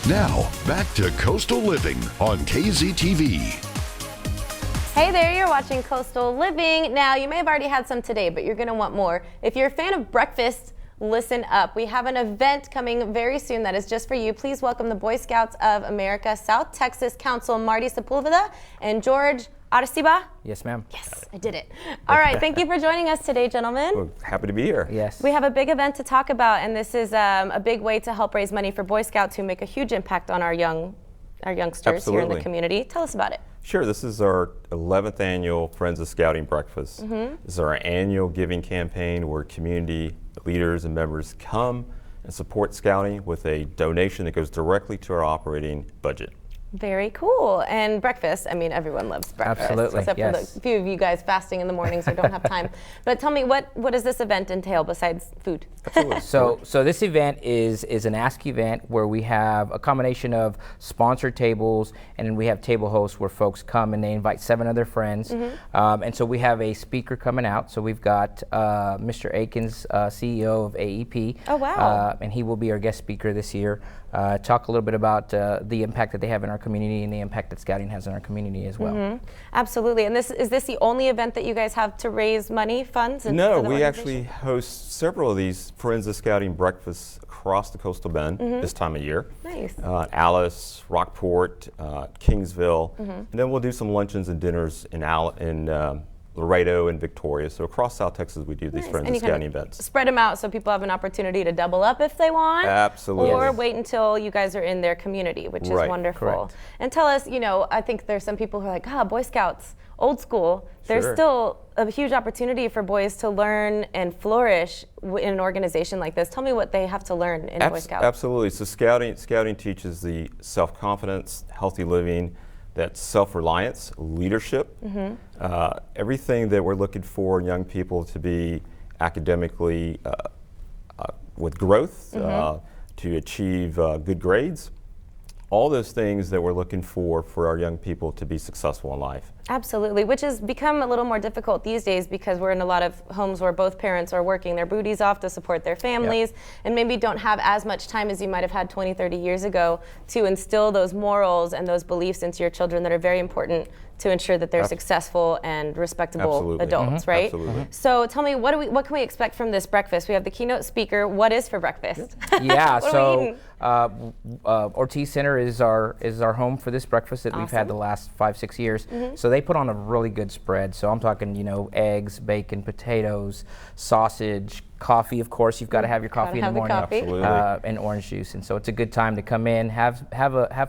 Now, back to Coastal Living on KZTV. Hey there, you're watching Coastal Living. Now, you may have already had some today, but you're going to want more. If you're a fan of breakfast, listen up. We have an event coming very soon that is just for you. Please welcome the Boy Scouts of America South Texas Council, Marty Sepulveda and George Arciba. Yes, ma'am. Yes, I did it. All right, thank you for joining us today, gentlemen. Well, happy to be here. Yes. We have a big event to talk about, and this is a big way to help raise money for Boy Scouts who make a huge impact on our youngsters here in the community. Tell us about it. Sure, this is our 11th annual Friends of Scouting Breakfast. This is our annual giving campaign where community leaders and members come and support Scouting with a donation that goes directly to our operating budget. Very cool. And breakfast, I mean, everyone loves breakfast. Absolutely, except for the few of you guys fasting in the mornings or don't have time. But tell me, what does this event entail besides food? Absolutely. So this event is an ask event where we have a combination of sponsored tables, and then we have table hosts where folks come and they invite 7 of their friends. And so we have a speaker coming out. So we've got Mr. Akins, CEO of AEP. Oh, wow. And he will be our guest speaker this year. Talk a little bit about the impact that they have in our community and the impact that Scouting has in our community as well. Absolutely. And is this the only event that you guys have to raise money, funds? No, we actually host several of these Friends of Scouting breakfasts across the Coastal Bend this time of year. Nice. Alice, Rockport, Kingsville, and then we'll do some luncheons and dinners in Laredo and Victoria. So across South Texas, we do these Nice. Friends And of you kind Scouting of events. spread them out so people have an opportunity to double up if they want. Absolutely. Or wait until you guys are in their community, which is Right. wonderful. Correct. And tell us, I think there's some people who are like, Boy Scouts, old school. There's Sure. still a huge opportunity for boys to learn and flourish in an organization like this. Tell me what they have to learn in Boy Scouts. Absolutely. So Scouting teaches the self-confidence, healthy living, that self-reliance, leadership, everything that we're looking for in young people to be academically with growth, to achieve good grades. All those things that we're looking for our young people to be successful in life. Absolutely, which has become a little more difficult these days because we're in a lot of homes where both parents are working their booties off to support their families and maybe don't have as much time as you might have had 20, 30 years ago to instill those morals and those beliefs into your children that are very important to ensure that they're successful and respectable Absolutely. adults, right? Absolutely. So tell me, what can we expect from this breakfast? We have the keynote speaker. What is for breakfast? Yeah, What are we so Ortiz Center is our home for this breakfast that we've had the Awesome. last 5-6 years. So they put on a really good spread. So I'm talking, eggs, bacon, potatoes, sausage, coffee. Of course, you've got to have your coffee in the have the morning, coffee. Absolutely. and orange juice. And so it's a good time to come in, have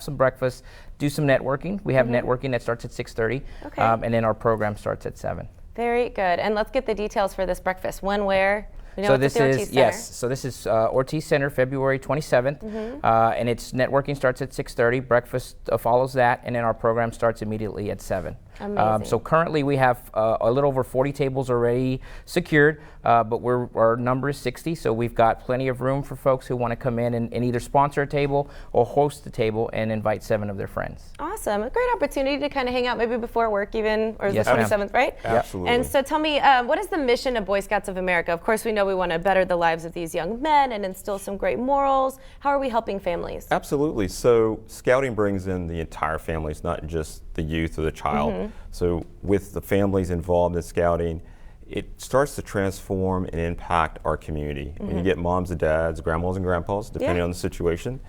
some breakfast, do some networking. We have networking that starts at 6:30, Okay. and then our program starts at 7. Very good. And let's get the details for this breakfast. When, where? We know So it's this at the Ortiz is Center. yes. So this is Ortiz Center, February 27th, and it's networking starts at 6:30. Breakfast follows that, and then our program starts immediately at 7. Amazing. So currently we have a little over 40 tables already secured, but our number is 60. So we've got plenty of room for folks who want to come in and either sponsor a table or host a table and invite 7 of their friends. Awesome. A great opportunity to kind of hang out maybe before work even, or Yes, the ma'am. 27th, right? Absolutely. And so tell me, what is the mission of Boy Scouts of America? Of course, we know we want to better the lives of these young men and instill some great morals. How are we helping families? Absolutely. So Scouting brings in the entire families, not just the youth or the child. So with the families involved in Scouting, it starts to transform and impact our community. When you get moms and dads, grandmas and grandpas, depending on the situation,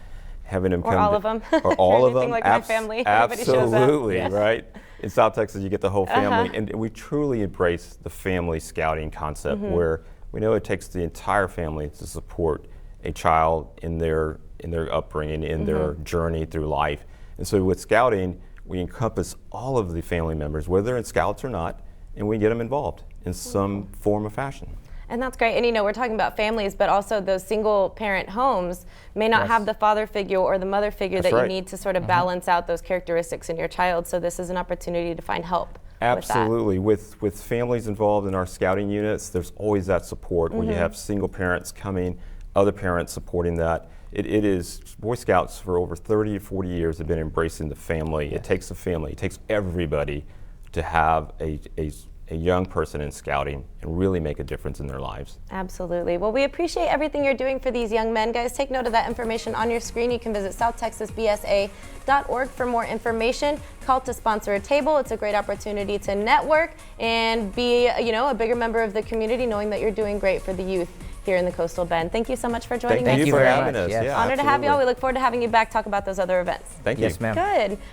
having them Or come all of them. or all of Anything them. like my family, everybody shows up. Absolutely, Yes. right? In South Texas, you get the whole family, and we truly embrace the family Scouting concept, where we know it takes the entire family to support a child in their upbringing, in their journey through life. And so with Scouting, we encompass all of the family members, whether they're in Scouts or not, and we get them involved in some form or fashion. And that's great. And we're talking about families, but also those single parent homes may not have the father figure or the mother figure That's that right. you need to sort of balance out those characteristics in your child. So this is an opportunity to find help. Absolutely. With families involved in our Scouting units, there's always that support where you have single parents coming, other parents supporting that. It is, Boy Scouts for over 30 to 40 years have been embracing the family. It takes a family, it takes everybody to have a a young person in scouting and really make a difference in their lives. Absolutely. Well, we appreciate everything you're doing for these young men. Guys, take note of that information on your screen. You can visit southtexasbsa.org for more information. Call to sponsor a table. It's a great opportunity to network and be, a bigger member of the community, knowing that you're doing great for the youth here in the Coastal Bend. Thank you so much for joining Thank us you for today. having us. Yes. Yeah, Honor to have you all. absolutely. We look forward to having you back talk about those other events. Thank you. Yes, ma'am. Good.